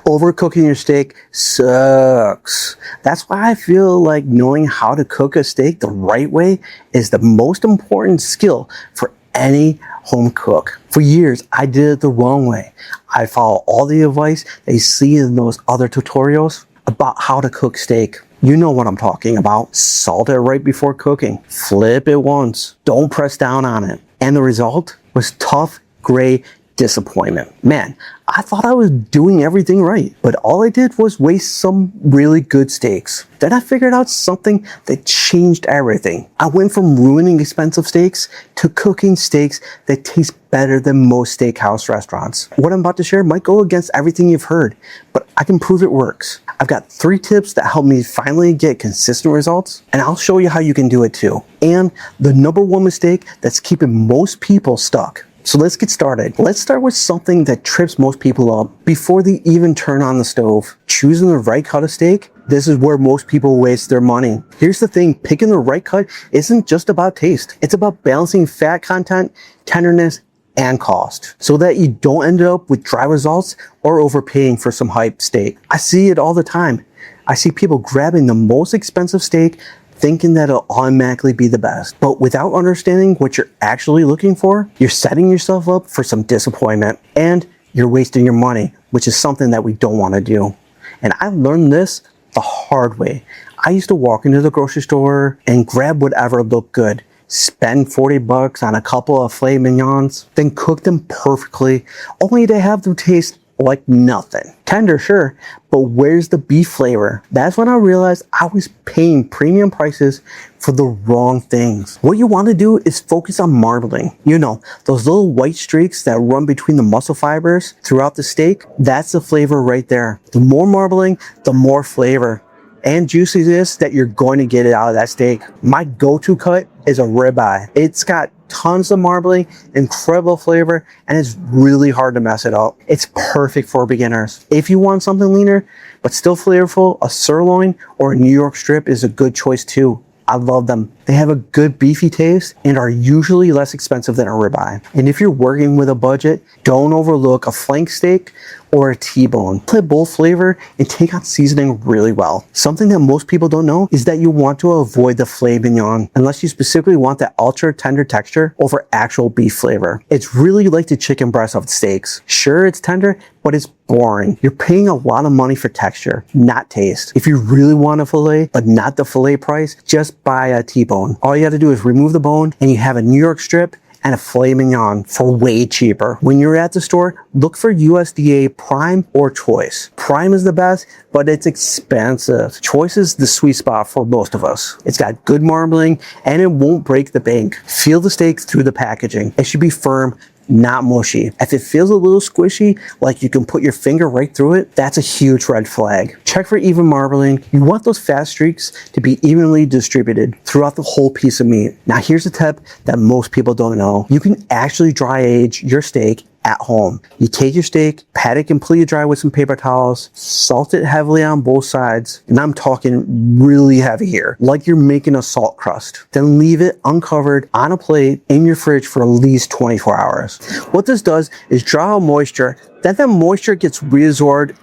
Overcooking your steak sucks. That's why I feel like knowing how to cook a steak the right way is the most important skill for any home cook. For years, I did it the wrong way. I follow all the advice they see in those other tutorials about how to cook steak. You know what I'm talking about. Salt it right before cooking. Flip it once. Don't press down on it. And the result was tough, gray disappointment. Man, I thought I was doing everything right, but all I did was waste some really good steaks. Then I figured out something that changed everything. I went from ruining expensive steaks to cooking steaks that taste better than most steakhouse restaurants. What I'm about to share might go against everything you've heard, but I can prove it works. I've got 3 tips that help me finally get consistent results, and I'll show you how you can do it too. And the #1 mistake that's keeping most people stuck. So let's get started. Let's start with something that trips most people up before they even turn on the stove. Choosing the right cut of steak. This is where most people waste their money. Here's the thing, picking the right cut isn't just about taste. It's about balancing fat content, tenderness, and cost, so that you don't end up with dry results or overpaying for some hype steak. I see it all the time. I see people grabbing the most expensive steak thinking that it'll automatically be the best. But without understanding what you're actually looking for, you're setting yourself up for some disappointment and you're wasting your money, which is something that we don't want to do. And I learned this the hard way. I used to walk into the grocery store and grab whatever looked good, spend $40 on a couple of filet mignons, then cook them perfectly, only to have them taste like nothing. Tender, sure, but where's the beef flavor? That's when I realized I was paying premium prices for the wrong things. What you want to do is focus on marbling. You know, those little white streaks that run between the muscle fibers throughout the steak, that's the flavor right there. The more marbling, the more flavor and juiciness that you're going to get out of that steak. My go-to cut is a ribeye. It's got tons of marbling, incredible flavor, and it's really hard to mess it up. It's perfect for beginners. If you want something leaner, but still flavorful, a sirloin or a New York strip is a good choice too. I love them. They have a good beefy taste and are usually less expensive than a ribeye. And if you're working with a budget, don't overlook a flank steak or a T-bone. Let both flavor and take on seasoning really well. Something that most people don't know is that you want to avoid the filet mignon unless you specifically want that ultra tender texture over actual beef flavor. It's really like the chicken breast of steaks. Sure, it's tender, but it's boring. You're paying a lot of money for texture, not taste. If you really want a filet, but not the filet price, just buy a T-bone. All you have to do is remove the bone and you have a New York strip and a filet mignon for way cheaper. When you're at the store, look for USDA Prime or Choice. Prime is the best, but it's expensive. Choice is the sweet spot for most of us. It's got good marbling and it won't break the bank. Feel the steak through the packaging. It should be firm, not mushy. If it feels a little squishy, like you can put your finger right through it, that's a huge red flag. Check for even marbling. You want those fat streaks to be evenly distributed throughout the whole piece of meat. Now here's a tip that most people don't know. You can actually dry age your steak at home. You take your steak, pat it completely dry with some paper towels, salt it heavily on both sides, and I'm talking really heavy here, like you're making a salt crust. Then leave it uncovered on a plate in your fridge for at least 24 hours. What this does is draw out moisture, then that moisture gets reabsorbed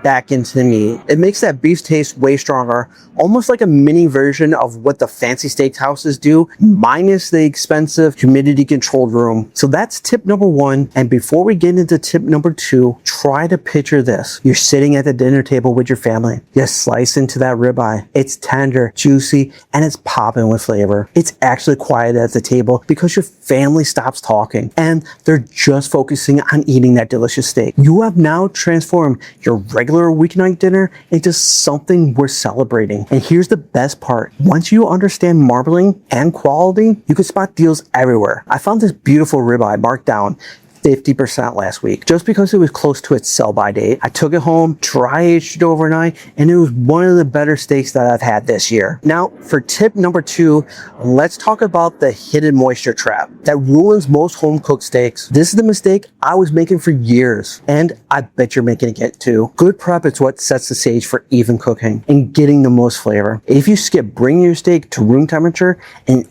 back into the meat. It makes that beef taste way stronger, almost like a mini version of what the fancy steakhouses do, minus the expensive humidity controlled room. So that's tip #1. And before we get into tip #2, try to picture this. You're sitting at the dinner table with your family. You slice into that ribeye. It's tender, juicy, and it's popping with flavor. It's actually quiet at the table because your family stops talking and they're just focusing on eating that delicious steak. You have now transformed your regular weeknight dinner into something worth celebrating. And here's the best part. Once you understand marbling and quality, you can spot deals everywhere. I found this beautiful ribeye marked down 50% last week just because it was close to its sell-by date. I took it home, dry aged it overnight, and it was one of the better steaks that I've had this year. Now, for tip #2, let's talk about the hidden moisture trap that ruins most home-cooked steaks. This is the mistake I was making for years, and I bet you're making it too. Good prep is what sets the stage for even cooking and getting the most flavor. If you skip bringing your steak to room temperature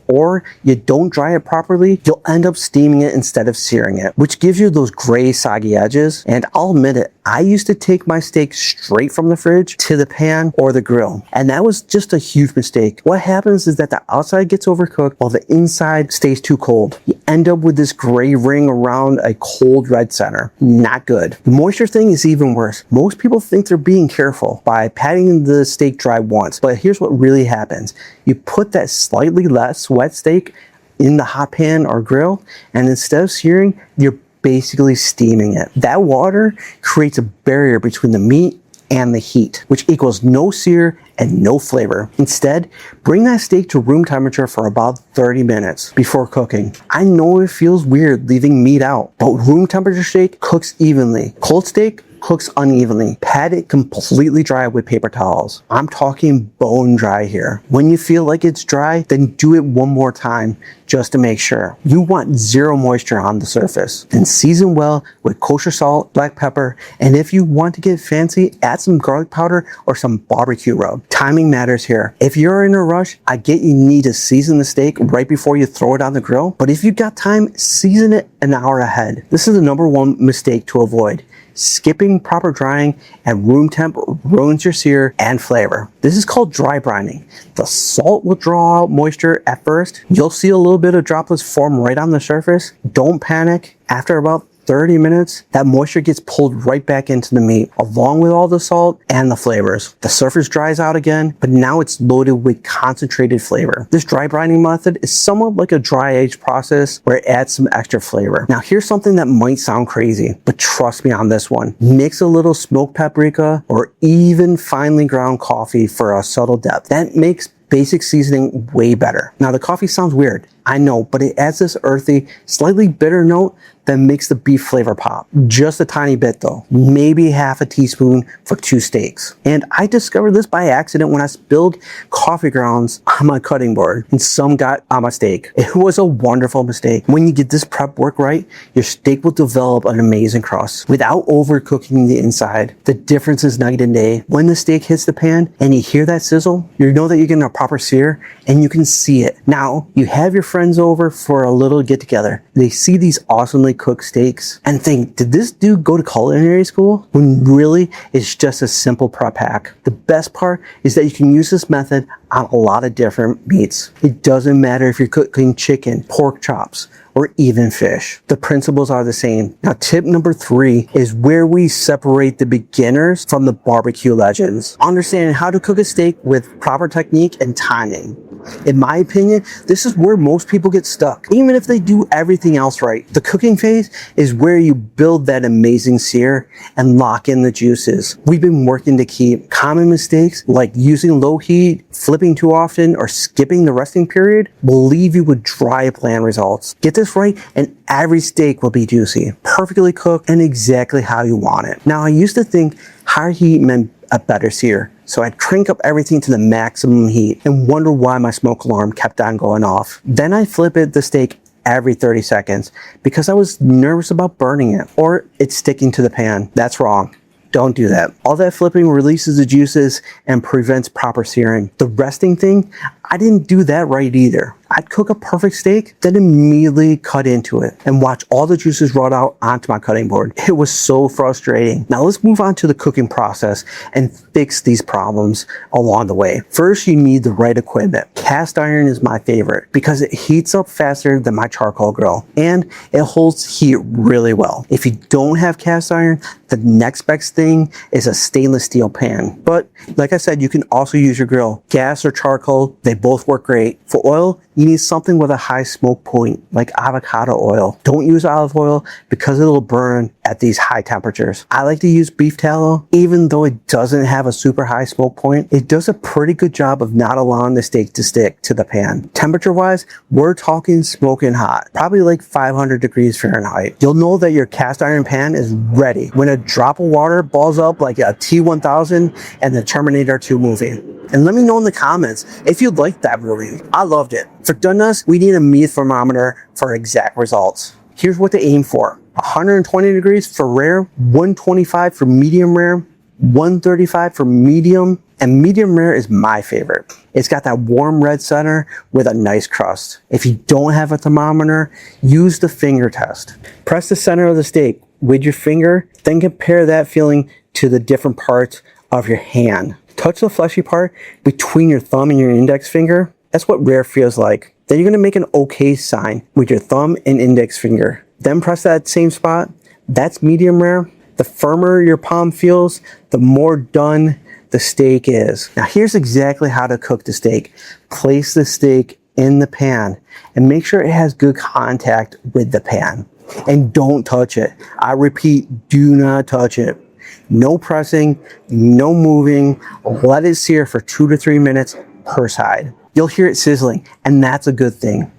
or you don't dry it properly, you'll end up steaming it instead of searing it, which gives gives you those gray soggy edges. And I'll admit it, I used to take my steak straight from the fridge to the pan or the grill. And that was just a huge mistake. What happens is that the outside gets overcooked while the inside stays too cold. You end up with this gray ring around a cold red center. Not good. The moisture thing is even worse. Most people think they're being careful by patting the steak dry once, but here's what really happens. You put that slightly less wet steak in the hot pan or grill, and instead of searing, you're basically steaming it. That water creates a barrier between the meat and the heat, which equals no sear and no flavor. Instead, bring that steak to room temperature for about 30 minutes before cooking. I know it feels weird leaving meat out, but room temperature steak cooks evenly. Cold steak cooks unevenly. Pat it completely dry with paper towels. I'm talking bone dry here. When you feel like it's dry, then do it one more time just to make sure. You want zero moisture on the surface. Then season well with kosher salt, black pepper, and if you want to get fancy, add some garlic powder or some barbecue rub. Timing matters here. If you're in a rush, I get you need to season the steak right before you throw it on the grill, but if you've got time, season it an hour ahead. This is the number one mistake to avoid. Skipping proper drying at room temp ruins your sear and flavor. This is called dry brining. The salt will draw out moisture at first. You'll see a little bit of droplets form right on the surface. Don't panic. After about 30 minutes, that moisture gets pulled right back into the meat, along with all the salt and the flavors. The surface dries out again, but now it's loaded with concentrated flavor. This dry brining method is somewhat like a dry age process where it adds some extra flavor. Now here's something that might sound crazy, but trust me on this one. Mix a little smoked paprika or even finely ground coffee for a subtle depth. That makes basic seasoning way better. Now the coffee sounds weird, I know, but it adds this earthy, slightly bitter note that makes the beef flavor pop. Just a tiny bit though, maybe half a teaspoon for 2 steaks. And I discovered this by accident when I spilled coffee grounds on my cutting board and some got on my steak. It was a wonderful mistake. When you get this prep work right, your steak will develop an amazing crust without overcooking the inside. The difference is night and day. When the steak hits the pan and you hear that sizzle, you know that you're getting a proper sear and you can see it. Now you have your friends over for a little get together. They see these awesomely cooked steaks and think, did this dude go to culinary school? When really it's just a simple prep hack. The best part is that you can use this method on a lot of different meats. It doesn't matter if you're cooking chicken, pork chops, or even fish. The principles are the same. Now tip number 3 is where we separate the beginners from the barbecue legends. Understanding how to cook a steak with proper technique and timing. In my opinion, this is where most people get stuck. Even if they do everything else right, the cooking phase is where you build that amazing sear and lock in the juices. We've been working to keep common mistakes like using low heat, flipping too often, or skipping the resting period will leave you with dry, bland results. Get this right and every steak will be juicy, perfectly cooked, and exactly how you want it. Now, I used to think higher heat meant a better sear, so I'd crank up everything to the maximum heat and wonder why my smoke alarm kept on going off. Then I'd flip the steak every 30 seconds because I was nervous about burning it or it sticking to the pan. That's wrong. Don't do that. All that flipping releases the juices and prevents proper searing. The resting thing, I didn't do that right either. I'd cook a perfect steak, then immediately cut into it and watch all the juices run out onto my cutting board. It was so frustrating. Now let's move on to the cooking process and fix these problems along the way. First, you need the right equipment. Cast iron is my favorite because it heats up faster than my charcoal grill and it holds heat really well. If you don't have cast iron, the next best thing is a stainless steel pan. But like I said, you can also use your grill. Gas or charcoal, they both work great. For oil, you need something with a high smoke point, like avocado oil. Don't use olive oil because it'll burn at these high temperatures. I like to use beef tallow, even though it doesn't have a super high smoke point. It does a pretty good job of not allowing the steak to stick to the pan. Temperature-wise, we're talking smoking hot, probably like 500 degrees Fahrenheit. You'll know that your cast iron pan is ready when a drop of water balls up like a T-1000 and the Terminator 2 movie. And let me know in the comments if you'd like that movie. I loved it. For doneness, we need a meat thermometer for exact results. Here's what to aim for. 120 degrees for rare, 125 for medium rare, 135 for medium, and medium rare is my favorite. It's got that warm red center with a nice crust. If you don't have a thermometer, use the finger test. Press the center of the steak with your finger, then compare that feeling to the different parts of your hand. Touch the fleshy part between your thumb and your index finger. That's what rare feels like. Then you're gonna make an okay sign with your thumb and index finger. Then press that same spot. That's medium rare. The firmer your palm feels, the more done the steak is. Now here's exactly how to cook the steak. Place the steak in the pan and make sure it has good contact with the pan. And don't touch it. I repeat, do not touch it. No pressing, no moving. Let it sear for 2 to 3 minutes per side. You'll hear it sizzling, and that's a good thing.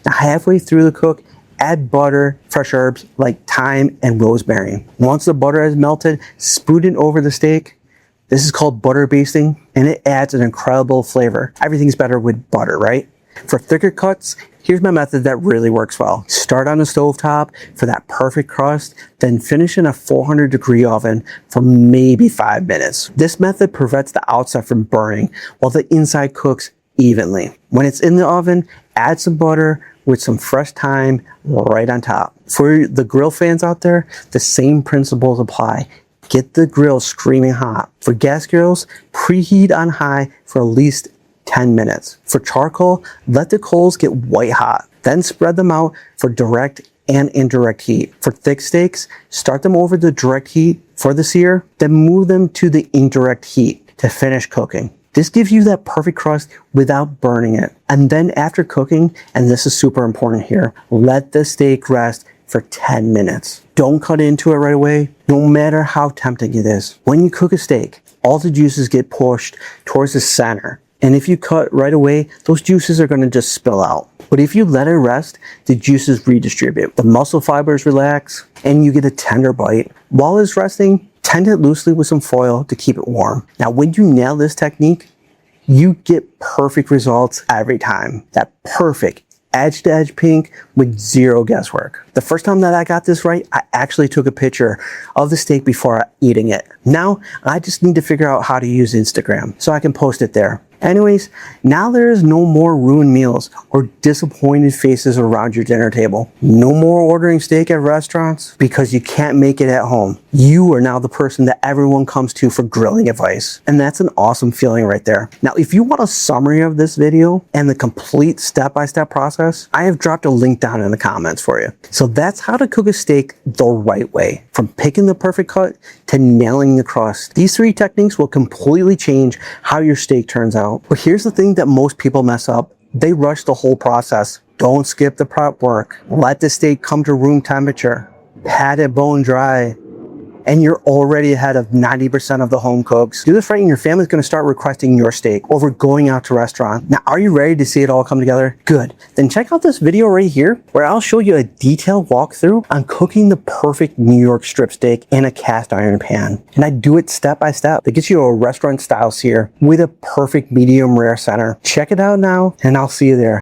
Now halfway through the cook, add butter, fresh herbs like thyme and rosemary. Once the butter has melted, spoon it over the steak. This is called butter basting, and it adds an incredible flavor. Everything's better with butter, right? For thicker cuts, here's my method that really works well. Start on the stovetop for that perfect crust, then finish in a 400-degree oven for maybe 5 minutes. This method prevents the outside from burning while the inside cooks evenly. When it's in the oven, add some butter with some fresh thyme right on top. For the grill fans out there, the same principles apply. Get the grill screaming hot. For gas grills, preheat on high for at least 10 minutes. For charcoal, let the coals get white hot. Then spread them out for direct and indirect heat. For thick steaks, start them over the direct heat for the sear, then move them to the indirect heat to finish cooking. This gives you that perfect crust without burning it. And then after cooking, and this is super important here, let the steak rest for 10 minutes. Don't cut into it right away, no matter how tempting it is. When you cook a steak, all the juices get pushed towards the center. And if you cut right away, those juices are gonna just spill out. But if you let it rest, the juices redistribute. The muscle fibers relax, and you get a tender bite. While it's resting, tend it loosely with some foil to keep it warm. Now, when you nail this technique, you get perfect results every time. That perfect edge to edge pink with zero guesswork. The first time that I got this right, I actually took a picture of the steak before eating it. Now, I just need to figure out how to use Instagram so I can post it there. Anyways, now there is no more ruined meals or disappointed faces around your dinner table. No more ordering steak at restaurants because you can't make it at home. You are now the person that everyone comes to for grilling advice. And that's an awesome feeling right there. Now, if you want a summary of this video and the complete step-by-step process, I have dropped a link down in the comments for you. So that's how to cook a steak the right way. From picking the perfect cut to nailing the crust. These 3 techniques will completely change how your steak turns out. But here's the thing that most people mess up. They rush the whole process. Don't skip the prep work. Let the steak come to room temperature. Pat it bone dry. And you're already ahead of 90% of the home cooks. Do this right and your family's gonna start requesting your steak over going out to restaurant. Now, are you ready to see it all come together? Good. Then check out this video right here where I'll show you a detailed walkthrough on cooking the perfect New York strip steak in a cast iron pan. And I do it step by step. That gets you a restaurant style sear with a perfect medium rare center. Check it out now and I'll see you there.